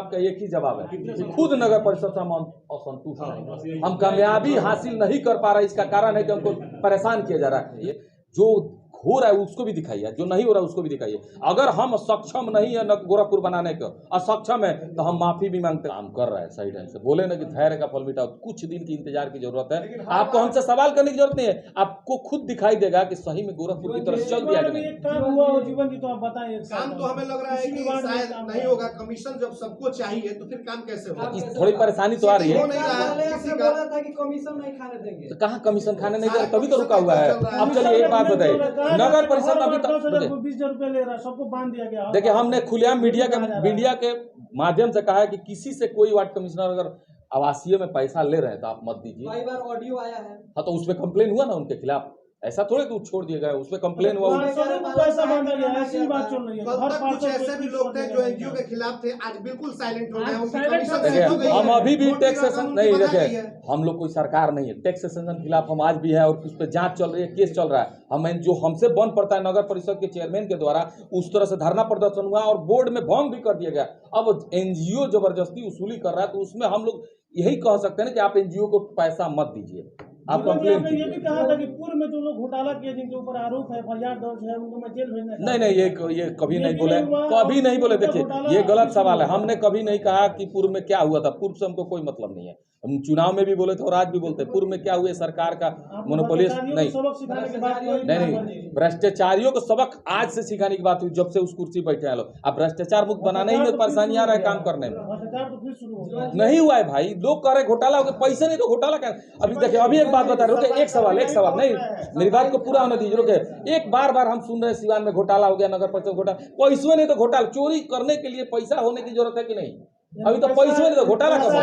आपका एक ही जवाब है कि खुद नगर परिषद से हम असंतुष्ट हैं, हम कामयाबी हासिल नहीं कर पा रहे। इसका कारण है कि हमको परेशान किया जा रहा है। जो हो रहा है उसको भी दिखाइए, जो नहीं हो रहा है उसको भी दिखाइए। अगर हम सक्षम नहीं है न गोरखपुर बनाने को, असक्षम है, तो हम माफी भी मांगते। काम कर रहा है सही ढंग से, बोले ना कि धैर्य का फल मीठा। कुछ दिन की इंतजार की जरूरत है। आपको हमसे सवाल करने की जरूरत नहीं है, आपको खुद दिखाई देगा कि सही में गोरखपुर की तरफ चल दिया कि नहीं। काम हुआ हो जीवन जी, तो आप बताएं। काम तो हमें लग रहा है कि शायद नहीं होगा। कमीशन जब सबको चाहिए तो फिर काम कैसे होगा? थोड़ी परेशानी तो आ रही है। बोला था कि कमीशन नहीं खाने देंगे, तो कहाँ कमीशन खाने नहीं दे, तभी तो रुका हुआ है। अब चलिए एक बात बताइए, नगर परिषद अभी तक 20,000 रुपए ले रहा है, सबको बांध दिया गया। देखिए, हमने खुलेआम मीडिया के माध्यम से कहा है कि किसी से कोई वार्ड कमिश्नर अगर आवासीय में पैसा ले रहे हैं तो आप मत दीजिए। कई बार ऑडियो आया है। हाँ, तो उसमें कंप्लेन हुआ ना उनके खिलाफ। ऐसा थोड़े कि छोड़ दिया गया, उसमें कंप्लेन हुआ। पैसा बांधा गया, ऐसी बात चल रही है। कल तक कुछ ऐसे भी लोग थे जो एनजीओ के खिलाफ थे, आज बिल्कुल साइलेंट हो गए। देखिए, हम अभी भी टैक्स सेशन नहीं, देखिए हम लोग कोई सरकार नहीं है। टैक्स सेशन के खिलाफ हम आज भी है और उस पर जांच चल रही है, केस चल रहा है। हम जो हमसे बन पड़ता है नगर परिषद के चेयरमैन के द्वारा, उस तरह से धरना प्रदर्शन हुआ और बोर्ड में भंग भी कर दिया गया। अब एनजीओ जबरदस्ती वसूली कर रहा है, तो उसमें हम लोग यही कह सकते हैं कि आप एनजीओ को पैसा मत दीजिए। आप कंप्लेन ये भी कहा था कि पूर्व में जो लोग घोटाला किए, जिनके ऊपर आरोप है, फरियाद दर्ज है, उनको मैं जेल भेजना। नहीं, ये कभी नहीं बोले, कभी नहीं बोले। देखिए, ये गलत सवाल है। हमने कभी नहीं कहा कि पूर्व में क्या हुआ था। पूर्व से हमको कोई मतलब नहीं है। हम चुनाव में भी बोले थे और आज भी बोलते हैं, पूर्व में क्या हुए सरकार का मोनोपोलिस्ट नहीं। भ्रष्टाचारियों को सबक आज से सिखाने की बात हुई, जब से उस कुर्सी बैठे हैं लोग। अब भ्रष्टाचार मुक्त बनाने ही में परेशानी आ रहा है काम करने में। नहीं हुआ है भाई, लोग कह रहे घोटाला हो गया, पैसे नहीं तो घोटाला क्या। अभी देखिए, अभी एक बात बता रहे हो, एक सवाल नहीं, मेरी बात को पूरा होने दीजिए। रुके, एक बार हम सुन रहे हैं सिवान में घोटाला हो गया, नगर परिषद घोटाला। पैसे नहीं तो घोटाला। चोरी करने के लिए पैसा होने की जरूरत है कि नहीं? अभी तो पैसे नहीं तो घोटाला कब होगा?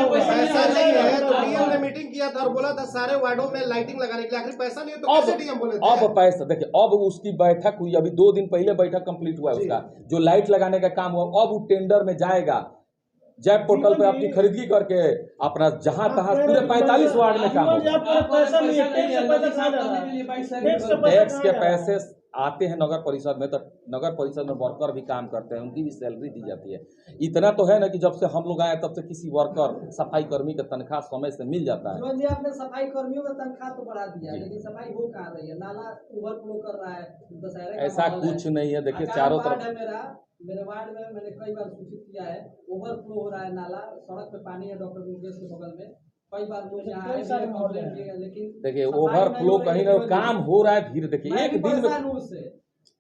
पैसा नहीं है तो डीएम ने मीटिंग किया था और बोला था सारे वार्डों में लाइटिंग लगाने के लिए। आखिर पैसा नहीं है तो कैसे डीएम बोले थे? अब पैसा देखिए, अब उसकी बैठक हुई, अभी 2 दिन पहले बैठक कंप्लीट हुआ है उसका। जो लाइट लगाने का काम हुआ, अब वो टेंडर में जाएगा। जैप पोर्टल पे अपनी खरीदगी करके अपना जहां तहां पूरे 45 वार्ड में काम होगा। टैक्स के पैसे आते हैं नगर परिषद में, तो नगर परिषद में वर्कर भी काम करते हैं, उनकी भी सैलरी दी जाती है। इतना तो है ना कि जब से हम लोग आए तब से किसी वर्कर सफाई कर्मी का तनख्वाह समय से मिल जाता है। जी, आपने सफाई कर्मियों का तनख्वाह तो बढ़ा दिया, लेकिन सफाई हो कहाँ रही है? नाला ओवरफ्लो कर रहा है। ऐसा कुछ नहीं है। देखिए, चारों तरफ मेरे वार्ड में मैंने कई बार सूचित किया है, ओवरफ्लो हो रहा है नाला, सड़क पे पानी है डॉक्टर मुकेश के बगल में। कई बार लोग यहाँ आए कंप्लेंट किए, लेकिन देखिए ओवरफ्लो कहीं ना काम हो रहा है धीरे। देखिए,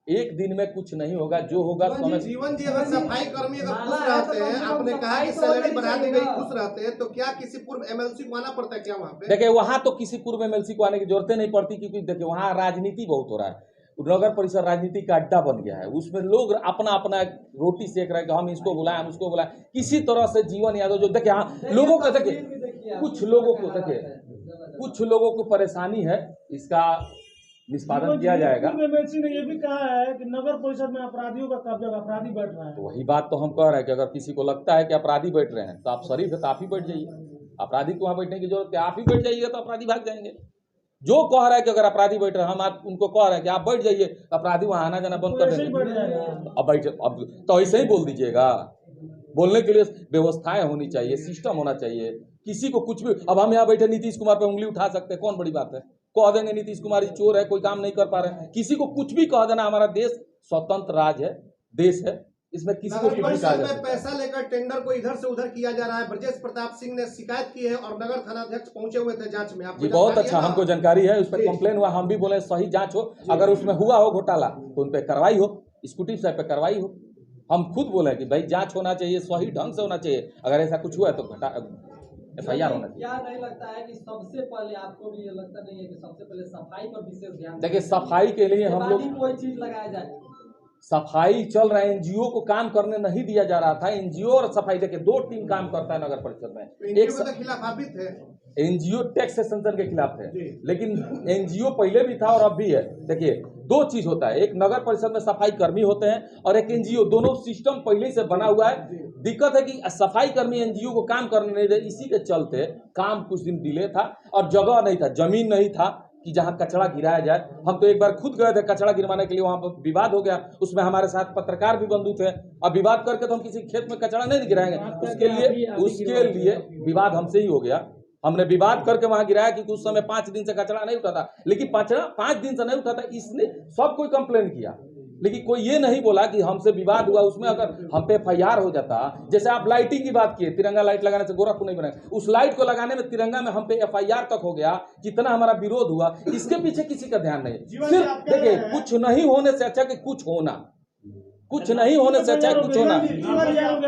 एक दिन में कुछ नहीं होगा, जो होगा समय। जीवन जी, अगर सफाई कर्मी अगर खुश रहते हैं, आपने कहा कि सैलरी बढ़ा दी गई, खुश रहते हैं, तो क्या किसी पूर्व एमएलसी को आना पड़ता है क्या वहाँ पे? देखिए, वहाँ तो किसी पूर्व एमएलसी को आने की जरूरत नहीं पड़ती, क्योंकि देखिए वहाँ राजनीति बहुत हो रहा है। नगर परिषद राजनीति का अड्डा बन गया है। उसमें लोग अपना अपना रोटी सेक रहे हैं कि हम इसको बुलाएं, हम उसको बुलाएं। किसी तरह से जीवन यादव जो देखिए, हाँ लोगों को देखिए, कुछ लोगों को परेशानी है, इसका निष्पादन किया जाएगा। एमएलसी ने ये भी कहा है कि नगर परिषद में अपराधियों का कब्जा, अपराधी बैठ रहा है। तो वही बात तो हम कह रहे हैं कि अगर किसी को लगता है कि अपराधी बैठ रहे हैं, तो आप शरीफ है तो आप ही बैठ जाइए। अपराधी को वहाँ बैठने की जरूरत है, आप ही बैठ जाइएगा तो अपराधी भाग जाएंगे। जो कह रहा है कि अगर अपराधी बैठ रहे हैं, हम आप उनको कह रहे हैं कि आप बैठ जाइए, अपराधी वहाँ आना जाना बंद कर देंगे। अब बैठ, अब तो ऐसे ही बोल दीजिएगा। बोलने के लिए व्यवस्थाएं होनी चाहिए, सिस्टम होना चाहिए। किसी को कुछ भी, अब हम यहाँ बैठे नीतीश कुमार पे उंगली उठा सकते हैं, कौन बड़ी बात है? कह देंगे नीतीश कुमार जी चोर है, कोई काम नहीं कर पा रहे हैं। किसी को कुछ भी कह देना। हमारा देश स्वतंत्र राज्य है, देश है, इसमें किसी को कुछ भी कहा जा सकता है। पैसा लेकर टेंडर को इधर से उधर किया जा रहा है। ब्रजेश प्रताप सिंह ने शिकायत की है और नगर थाना अध्यक्ष पहुंचे हुए थे जांच में। जी बहुत अच्छा, हमको जानकारी है, उस पर कंप्लेन हुआ। हम भी बोले सही जांच हो, अगर उसमें हुआ हो घोटाला तो उन पर कार्रवाई हो, स्कूटी साहब पे कार्रवाई हो। हम खुद बोले कि भाई जांच होना चाहिए, सही ढंग से होना चाहिए। अगर ऐसा कुछ हुआ है तो FIR होना चाहिए। क्या नहीं लगता है कि सबसे पहले, आपको भी ये लगता नहीं है कि सबसे पहले सफाई पर विशेष ध्यान? देखिए, सफाई के लिए हम लोग कोई चीज लगाया जाए। सफाई चल रहा है, एनजीओ को काम करने नहीं दिया जा रहा था। एनजीओ और सफाई, देखिए 2 टीम काम करता है नगर परिषद में। एक खिलाफ आप भी थे, एनजीओ टैक्स सेशन के खिलाफ थे, लेकिन एनजीओ पहले भी था और अब भी है। देखिए 2 चीज होता है, एक नगर परिषद में सफाई कर्मी होते हैं और एक एनजीओ। दोनों सिस्टम पहले से बना हुआ है। दिक्कत है कि सफाई कर्मी एनजीओ को काम करने नहीं दे, इसी के चलते काम कुछ दिन डिले था और जगह नहीं था, जमीन नहीं था कि जहां कचरा गिराया जाए। हम तो एक बार खुद गए थे कचरा गिरवाने के लिए, वहां पर विवाद हो गया, उसमें हमारे साथ पत्रकार भी बंधु थे। अब विवाद करके तो हम किसी खेत में कचरा नहीं गिराएंगे, उसके लिए विवाद हमसे ही हो गया। हमने विवाद करके वहां गिराया क्योंकि उस समय 5 दिन से कचरा नहीं उठा था, लेकिन 5 दिन से नहीं उठा था, इसने सब कोई कंप्लेन किया, लेकिन कोई ये नहीं बोला कि हमसे विवाद हुआ। उसमें अगर हम पे FIR हो जाता, जैसे आप लाइटिंग की बात किए, तिरंगा लाइट लगाने से गोरखपुर नहीं बना, उस लाइट को लगाने में तिरंगा में हम पे FIR तक हो गया, कितना हमारा विरोध हुआ, इसके पीछे किसी का ध्यान नहीं। सिर्फ देखिए, कुछ नहीं होने से अच्छा कि कुछ होना, कुछ नहीं होने से अच्छा कुछ होना।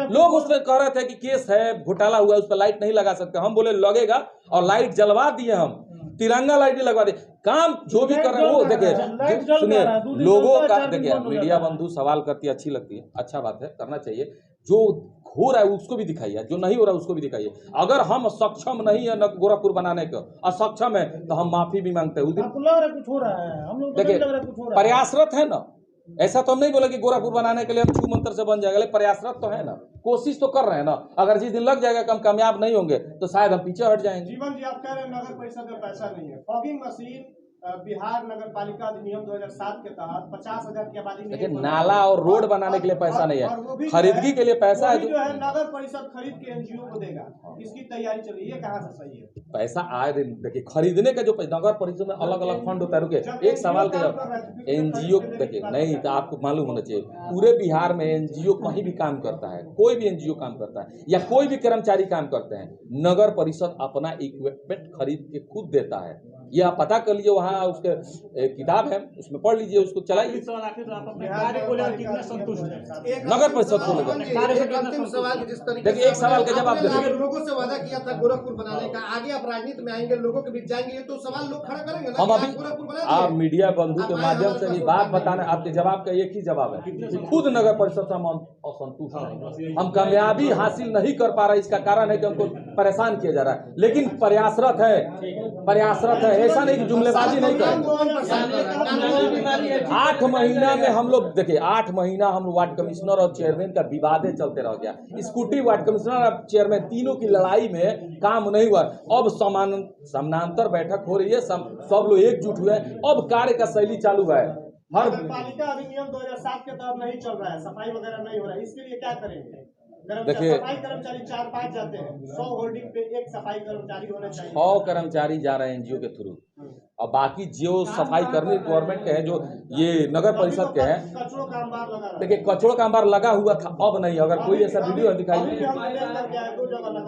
लोग उसमें कह रहे थे कि केस है, घोटाला हुआ, उस पर लाइट नहीं लगा सकते। हम बोले लगेगा, और लाइट जलवा दिए, हम तिरंगा लाइट भी लगवा दिए। काम जो भी कर रहे हैं वो देखिए, सुनिए, लोगों का देखिए, मीडिया बंधु सवाल करती है, अच्छी लगती है, अच्छा बात है, करना चाहिए। जो हो रहा है उसको भी दिखाइए, जो नहीं हो रहा है उसको भी दिखाइए। अगर हम सक्षम नहीं है न गोरखपुर बनाने का, असक्षम है, तो हम माफी भी मांगते हैं। कुछ हो रहा है, हम लोग देखिए, प्रयासरत है ना, ऐसा तो हम नहीं बोले कि गोरखपुर बनाने के लिए हम छू मंत्र से बन जाएगा, लेकिन प्रयासरत तो है ना, कोशिश तो कर रहे हैं ना। अगर जिस दिन लग जाएगा कि हम कामयाब नहीं होंगे तो शायद हम पीछे हट जाएंगे। जीवन जी, आप कह रहे हैं नगर परिषद में पैसा नहीं है। फॉगिंग मशीन बिहार नगर पालिका अधिनियम 2007 के तहत 50,000 की आबादी में, देखिए, नाला और रोड बनाने के लिए पैसा नहीं है, खरीदगी के लिए पैसा है, जो है नगर परिषद खरीद के NGO को देगा। इसकी तैयारी चल रही है, कहाँ से सही है? पैसा आए दिन देखिए, खरीदने का जो नगर परिषद में अलग अलग फंड होता है। रुके एक सवाल का, NGO देखिए, नहीं तो आपको मालूम होना चाहिए, पूरे बिहार में NGO कहीं भी काम करता है, कोई भी NGO काम करता है या कोई भी कर्मचारी काम करते हैं, नगर परिषद अपना इक्विपमेंट खरीद के खुद देता है। ये आप पता कर लीजिए, वहाँ उसके किताब है, उसमें पढ़ लीजिए, उसको चलाइए। नगर परिषद को लेकर देखिए, एक सवाल का जवाब देखिए, लोगों से वादा किया था गोरखपुर बनाने का, आगे आप राजनीति में आएंगे, लोगों के बीच जाएंगे, ये तो सवाल लोग खड़ा करेंगे ना। हम अभी आप मीडिया बंधु के माध्यम से भी बात बताने, आपके जवाब का एक ही जवाब है कि खुद नगर परिषद से हम असंतुष्ट हैं, हम कामयाबी हासिल नहीं कर पा रहे। इसका कारण है कि हमको परेशान किया जा रहा है, लेकिन प्रयासरत है, ऐसा नहीं कि जुमलेबाजी नहीं करें। 8 महीना में हम लोग देखिए, 8 महीना हम वार्ड कमिश्नर और चेयरमैन का विवादे चलते रह गया। स्कूटी वार्ड कमिश्नर और चेयरमैन तीनों की लड़ाई में काम नहीं हुआ। अब समानांतर बैठक हो रही है, सब लोग एकजुट हुए, अब कार्य का शैली चालू है। हर पालिका अधिनियम 2007 के तहत नहीं चल रहा है, सफाई वगैरह नहीं हो रहा है, इसके लिए क्या करेंगे? देखिए, सफाई कर्मचारी 4-5 जाते हैं, 100 होल्डिंग पे एक सफाई कर्मचारी होना चाहिए। 100 कर्मचारी जा रहे हैं NGO के थ्रू, और बाकी जो सफाई कर्मी गवर्नमेंट के हैं, जो ये नगर परिषद के हैं, कचरों का अंबार लगा रहा है। देखिए कचरों का अंबार लगा हुआ था, अब नहीं। अगर कोई ऐसा वीडियो दिखाई,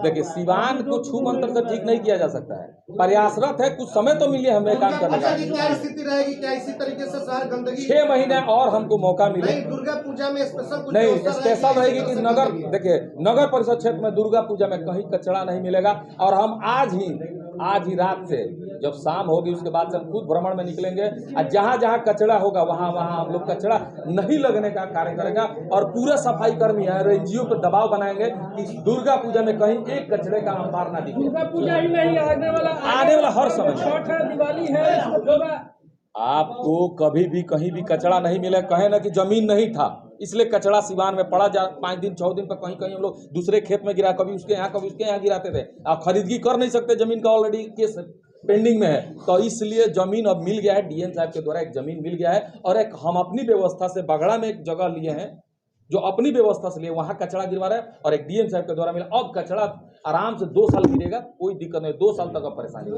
देखिए, सिवान को छू मंत्र से ठीक नहीं किया जा सकता है, प्रयासरत है, कुछ समय तो मिले हमें काम करने का। क्या स्थिति रहेगी, क्या इसी तरीके से शहर गंदगी 6 महीने और हमको मौका मिले। दुर्गा पूजा में स्पेशल नहीं, स्पेशल रहेगी कि नगर, देखिए, नगर परिषद क्षेत्र में दुर्गा पूजा में कहीं कचरा नहीं मिलेगा। और हम आज ही रात से, जब शाम होगी उसके बाद से हम खुद भ्रमण में निकलेंगे, और जहां जहां कचरा होगा वहां हम लोग कचरा नहीं लगने का कार्य करेगा। और पूरा सफाई कर्मी है, NGO पर दबाव बनाएंगे कि दुर्गा पूजा में कहीं एक कचरे का अंबार ना दिखे। दुर्गा पूजा ही नहीं, आने वाला हर समय छठ है, दिवाली है, आपको कभी भी कहीं भी कचरा नहीं मिले। कहे ना कि जमीन नहीं था, इसलिए कचरा सिवान में पड़ा जा 5 दिन 6 दिन पर कहीं हम लोग दूसरे खेत में गिरा, कभी उसके यहाँ गिराते थे। आप खरीदगी कर नहीं सकते, जमीन का ऑलरेडी केस पेंडिंग में है, तो इसलिए जमीन अब मिल गया है। DM साहब के द्वारा एक जमीन मिल गया है, और एक हम अपनी व्यवस्था से बगड़ा में एक जगह लिए हैं, जो अपनी व्यवस्था से लिए, वहां कचरा गिरवा रहे हैं, और एक DM साहब के द्वारा मिला। अब कचरा आराम से 2 साल गिरेगा, कोई दिक्कत नहीं, 2 साल तक अब परेशानी